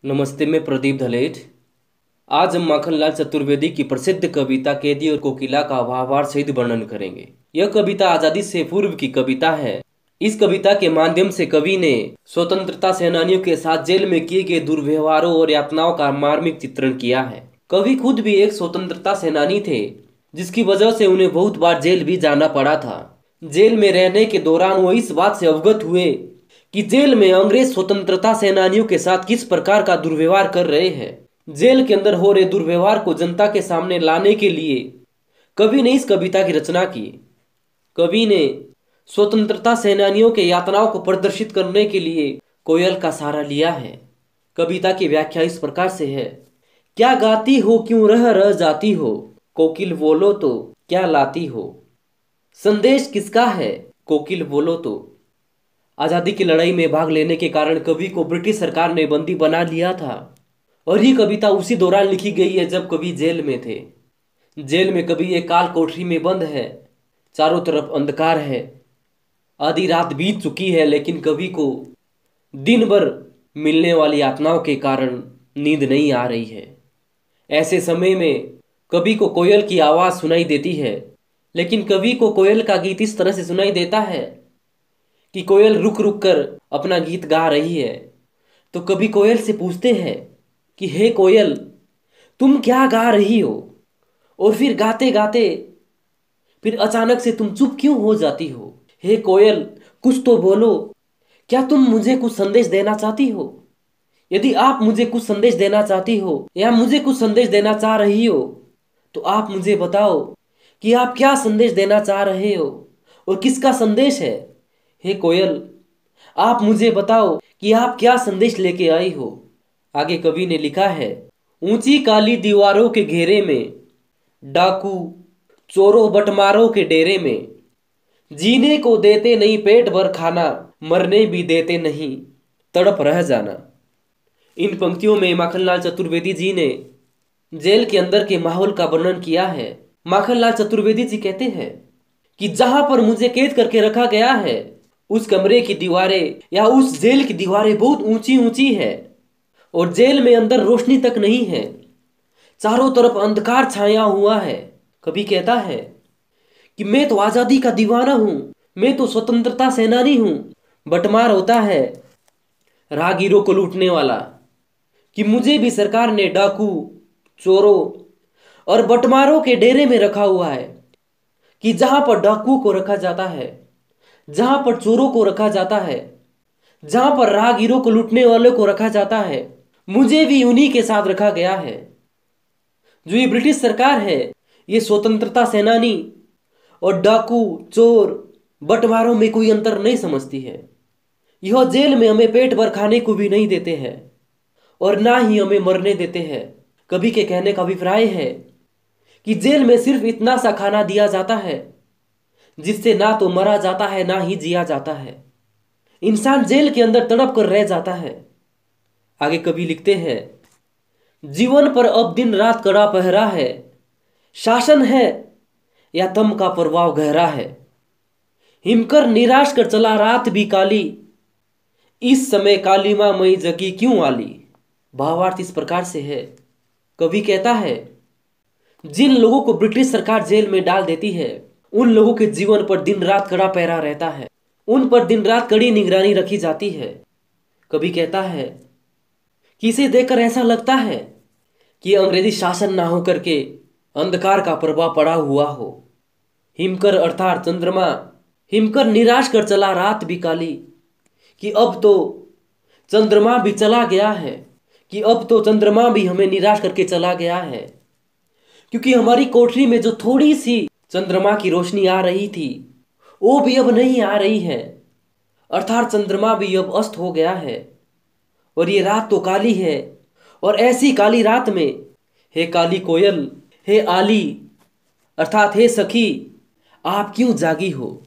नमस्ते, मैं प्रदीप धलेट। आज हम माखनलाल चतुर्वेदी की प्रसिद्ध कविता कैदी और कोकिला का वाहवार सहित वर्णन करेंगे। यह कविता आजादी से पूर्व की कविता है। इस कविता के माध्यम से कवि ने स्वतंत्रता सेनानियों के साथ जेल में किए गए दुर्व्यवहारों और यातनाओं का मार्मिक चित्रण किया है। कवि खुद भी एक स्वतंत्रता सेनानी थे, जिसकी वजह से उन्हें बहुत बार जेल भी जाना पड़ा था। जेल में रहने के दौरान वो इस बात से अवगत हुए कि जेल में अंग्रेज स्वतंत्रता सेनानियों के साथ किस प्रकार का दुर्व्यवहार कर रहे हैं। जेल के अंदर हो रहे दुर्व्यवहार को जनता के सामने लाने के लिए कवि ने इस कविता की रचना की। कवि ने स्वतंत्रता सेनानियों के यातनाओं को प्रदर्शित करने के लिए कोयल का सहारा लिया है। कविता की व्याख्या इस प्रकार से है। क्या गाती हो, क्यों रह रह जाती हो, कोकिल बोलो तो क्या लाती हो। संदेश किसका है, कोकिल बोलो तो। आज़ादी की लड़ाई में भाग लेने के कारण कवि को ब्रिटिश सरकार ने बंदी बना लिया था और ये कविता उसी दौरान लिखी गई है जब कवि जेल में थे। जेल में कवि एक काल कोठरी में बंद है, चारों तरफ अंधकार है। आधी रात बीत चुकी है, लेकिन कवि को दिन भर मिलने वाली यातनाओं के कारण नींद नहीं आ रही है। ऐसे समय में कवि को कोयल की आवाज़ सुनाई देती है, लेकिन कवि को कोयल का गीत इस तरह से सुनाई देता है कि कोयल रुक रुक कर अपना गीत गा रही है। तो कवि कोयल से पूछते हैं कि हे कोयल, तुम क्या गा रही हो। और फिर गाते गाते फिर अचानक से तुम चुप क्यों हो जाती हो। हे कोयल, कुछ तो बोलो। क्या तुम मुझे कुछ संदेश देना चाहती हो। यदि आप मुझे कुछ संदेश देना चाहती हो या मुझे कुछ संदेश देना चाह रही हो, तो आप मुझे बताओ कि आप क्या संदेश देना चाह रहे हो और किसका संदेश है। हे कोयल, आप मुझे बताओ कि आप क्या संदेश लेके आई हो। आगे कवि ने लिखा है। ऊंची काली दीवारों के घेरे में, डाकू चोरों बटमारों के डेरे में, जीने को देते नहीं पेट भर खाना, मरने भी देते नहीं तड़प रह जाना। इन पंक्तियों में माखनलाल चतुर्वेदी जी ने जेल के अंदर के माहौल का वर्णन किया है। माखनलाल चतुर्वेदी जी कहते हैं कि जहां पर मुझे कैद करके रखा गया है, उस कमरे की दीवारें या उस जेल की दीवारें बहुत ऊंची ऊंची है और जेल में अंदर रोशनी तक नहीं है। चारों तरफ अंधकार छाया हुआ है। कवि कहता है कि मैं तो आजादी का दीवाना हूं, मैं तो स्वतंत्रता सेनानी हूं। बटमार होता है राहगीरों को लूटने वाला, कि मुझे भी सरकार ने डाकू चोरों और बटमारों के डेरे में रखा हुआ है, कि जहां पर डाकू को रखा जाता है, जहां पर चोरों को रखा जाता है, जहां पर राहगीरों को लूटने वालों को रखा जाता है, मुझे भी उन्हीं के साथ रखा गया है। जो ये ब्रिटिश सरकार है, ये स्वतंत्रता सेनानी और डाकू चोर बटवारों में कोई अंतर नहीं समझती है। यह जेल में हमें पेट भर खाने को भी नहीं देते हैं और ना ही हमें मरने देते हैं। कवि के कहने का अभिप्राय है कि जेल में सिर्फ इतना सा खाना दिया जाता है जिससे ना तो मरा जाता है ना ही जिया जाता है। इंसान जेल के अंदर तड़प कर रह जाता है। आगे कवि लिखते हैं। जीवन पर अब दिन रात कड़ा पहरा है, शासन है या तम का प्रभाव गहरा है। हिमकर निराश कर चला रात भी काली, इस समय कालीमा मई जगी क्यों आली। भावार्थ इस प्रकार से है। कवि कहता है, जिन लोगों को ब्रिटिश सरकार जेल में डाल देती है, उन लोगों के जीवन पर दिन रात कड़ा पहरा रहता है, उन पर दिन रात कड़ी निगरानी रखी जाती है। कवि कहता है कि इसे देखकर ऐसा लगता है कि अंग्रेजी शासन ना होकर के अंधकार का प्रभाव पड़ा हुआ हो। हिमकर अर्थात चंद्रमा, हिमकर निराश कर चला रात भी काली, कि अब तो चंद्रमा भी चला गया है, कि अब तो चंद्रमा भी हमें निराश करके चला गया है। क्योंकि हमारी कोठरी में जो थोड़ी सी चंद्रमा की रोशनी आ रही थी, वो भी अब नहीं आ रही है, अर्थात चंद्रमा भी अब अस्त हो गया है और ये रात तो काली है। और ऐसी काली रात में हे काली कोयल, हे आली अर्थात हे सखी, आप क्यों जागी हो।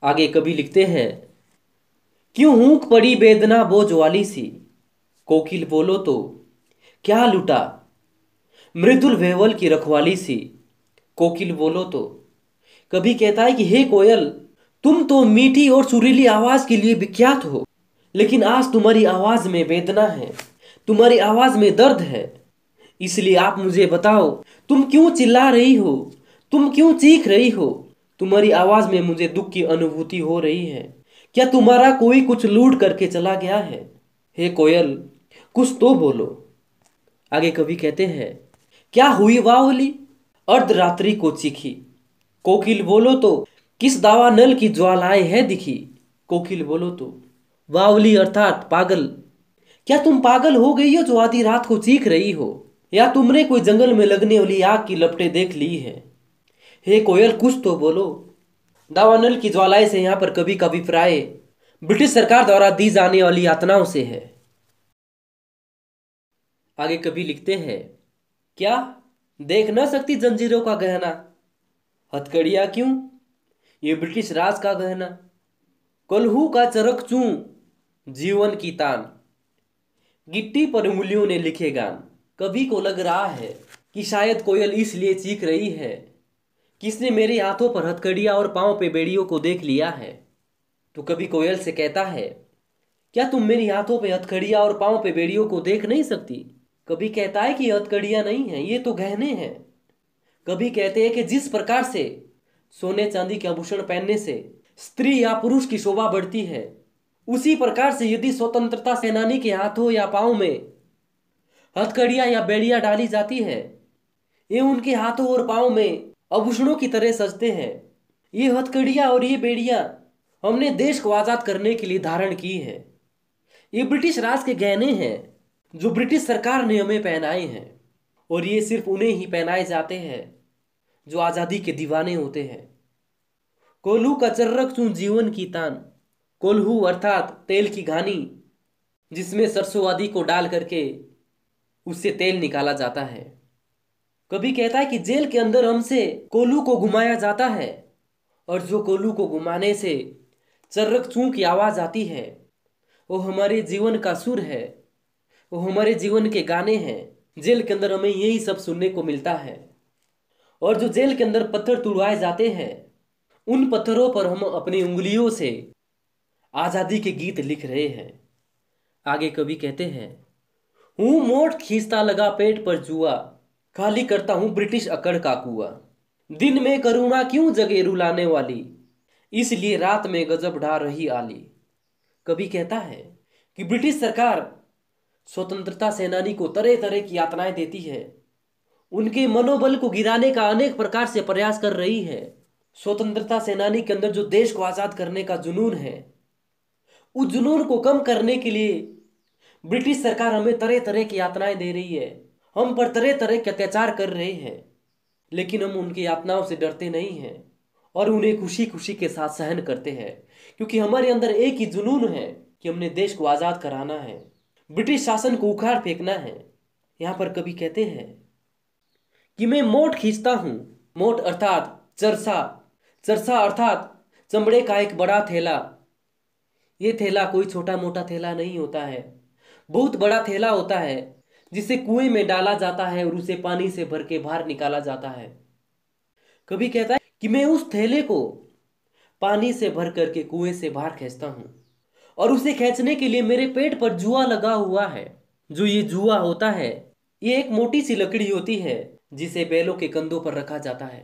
आगे कवि लिखते हैं। क्यों हूक पड़ी वेदना बोझ वाली सी, कोकिल बोलो तो क्या लुटा। मृदुल वेवल की रखवाली सी, कोकिल बोलो तो। कवि कहता है कि हे कोयल, तुम तो मीठी और सुरीली आवाज के लिए विख्यात हो, लेकिन आज तुम्हारी आवाज में वेदना है, तुम्हारी आवाज में दर्द है, इसलिए आप मुझे बताओ, तुम क्यों चिल्ला रही हो, तुम क्यों चीख रही हो? तुम्हारी आवाज में मुझे दुख की अनुभूति हो रही है। क्या तुम्हारा कोई कुछ लूट करके चला गया है? हे कोयल, कुछ तो बोलो। आगे कवि कहते हैं, क्या हुई वावली अर्धरात्रि को चीखी, कोकिल बोलो तो किस दावा नल की ज्वालाएं है दिखी। कोकिल बोलो तो, वावली अर्थात पागल, क्या तुम पागल हो गई हो जो आधी रात को चीख रही हो, या तुमने कोई जंगल में लगने वाली आग की लपटें देख ली है? हे कोयल, कुछ तो बोलो। दावानल की ज्वालाएं से यहाँ पर कवि का अभिप्राय ब्रिटिश सरकार द्वारा दी जाने वाली यातनाओं से है। आगे कवि लिखते हैं, क्या देख न सकती जंजीरों का गहना, हथकड़ियां क्यों ये ब्रिटिश राज का गहना, कोल्हू का चरक चूं जीवन की तान, गिट्टी पर उंगलियों ने लिखे गान। कवि को लग रहा है कि शायद कोयल इसलिए चीख रही है कि इसने मेरे हाथों पर हथकड़ियां और पांव पे बेड़ियों को देख लिया है। तो कवि कोयल से कहता है, क्या तुम मेरी हाथों पे हथकड़ियां और पांव पे बेड़ियों को देख नहीं सकती? कवि कहता है कि हथकड़ियां नहीं हैं, ये तो गहने हैं। कवि कहते हैं कि जिस प्रकार से सोने चांदी के आभूषण पहनने से स्त्री या पुरुष की शोभा बढ़ती है, उसी प्रकार से यदि स्वतंत्रता सेनानी के हाथों या पांव में हथकड़ियां या बेड़ियां डाली जाती है, ये उनके हाथों और पांव में आभूषणों की तरह सजते हैं। ये हथकड़ियां और ये बेड़ियां हमने देश को आजाद करने के लिए धारण की है। ये ब्रिटिश राज के गहने हैं जो ब्रिटिश सरकार ने हमें पहनाए हैं, और ये सिर्फ उन्हें ही पहनाए जाते हैं जो आजादी के दीवाने होते हैं। कोल्हू का चर्रक चूं जीवन की तान, कोल्हू अर्थात तेल की घानी, जिसमें सरसों आदि को डाल करके उससे तेल निकाला जाता है। कभी कहता है कि जेल के अंदर हमसे कोल्हू को घुमाया जाता है, और जो कोल्हू को घुमाने से चर्रक चूं की आवाज आती है, वो हमारे जीवन का सुर है, वो हमारे जीवन के गाने हैं। जेल के अंदर हमें यही सब सुनने को मिलता है। और जो जेल के अंदर पत्थर तुड़वाए जाते हैं, उन पत्थरों पर हम अपनी उंगलियों से आजादी के गीत लिख रहे हैं। आगे कवि कहते हैं, हूं मोट खींचता लगा पेट पर जुआ, खाली करता हूं ब्रिटिश अकड़ का कुआ। दिन में करुणा क्यों जगे रुलाने वाली, इसलिए रात में गजब ढा रही आली। कवि कहता है कि ब्रिटिश सरकार स्वतंत्रता सेनानी को तरह तरह की यातनाएं देती है, उनके मनोबल को गिराने का अनेक प्रकार से प्रयास कर रही है। स्वतंत्रता सेनानी के अंदर जो देश को आजाद करने का जुनून है, उस जुनून को कम करने के लिए ब्रिटिश सरकार हमें तरह तरह की यातनाएं दे रही है, हम पर तरह तरह के अत्याचार कर रहे हैं। लेकिन हम उनकी यातनाओं से डरते नहीं हैं और उन्हें खुशी खुशी के साथ सहन करते हैं, क्योंकि हमारे अंदर एक ही जुनून है कि हमने देश को आजाद कराना है, ब्रिटिश शासन को उखाड़ फेंकना है। यहाँ पर कवि कहते हैं कि मैं मोट खींचता हूं, मोट अर्थात चरसा, चरसा अर्थात चमड़े का एक बड़ा थैला। ये थैला कोई छोटा मोटा थैला नहीं होता है, बहुत बड़ा थैला होता है, जिसे कुएं में डाला जाता है और उसे पानी से भर के बाहर निकाला जाता है। कवि कहता है कि मैं उस थैले को पानी से भर करके कुएं से बाहर खींचता हूं, और उसे खींचने के लिए मेरे पेट पर जुआ लगा हुआ है। जो ये जुआ होता है, ये एक मोटी सी लकड़ी होती है जिसे बैलों के कंधों पर रखा जाता है,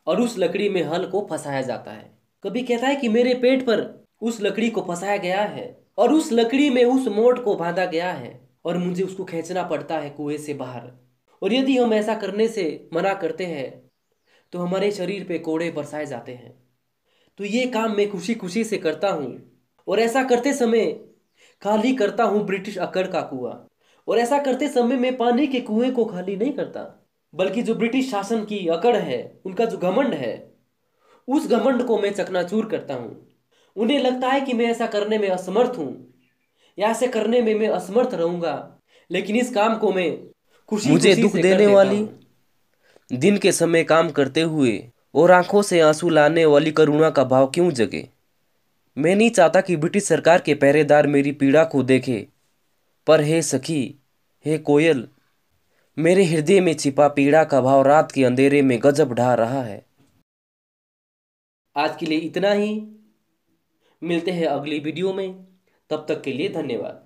और उस लकड़ी में हल को फंसाया जाता है। कभी कहता है कि मेरे पेट पर उस लकड़ी को फंसाया गया है, और उस लकड़ी में उस मोट को बांधा गया है, और मुझे उसको खींचना पड़ता है कुएं से बाहर। और यदि हम ऐसा करने से मना करते हैं तो हमारे शरीर पे कोड़े बरसाए जाते हैं। तो ये काम मैं खुशी खुशी से करता हूँ, और ऐसा करते समय खाली करता हूँ ब्रिटिश अकड़ का कुआं। और ऐसा करते समय मैं पानी के कुएं को खाली नहीं करता, बल्कि जो ब्रिटिश शासन की अकड़ है, उनका जो घमंड है, उस घमंड को मैं चकनाचूर करता हूँ। उन्हें लगता है कि मैं ऐसा करने में असमर्थ हूँ, या ऐसे करने में मैं असमर्थ रहूंगा, लेकिन इस काम को मैं खुशी मुझे खुशी दुख से कर देने देता वाली, हूँ। दिन के समय काम करते हुए और आंखों से आंसू लाने वाली करुणा का भाव क्यों जगे? मैं नहीं चाहता कि ब्रिटिश सरकार के पहरेदार मेरी पीड़ा को देखे, पर हे सखी, हे कोयल, मेरे हृदय में छिपा पीड़ा का भाव रात के अंधेरे में गजब ढा रहा है। आज के लिए इतना ही, मिलते हैं अगली वीडियो में। तब तक के लिए धन्यवाद।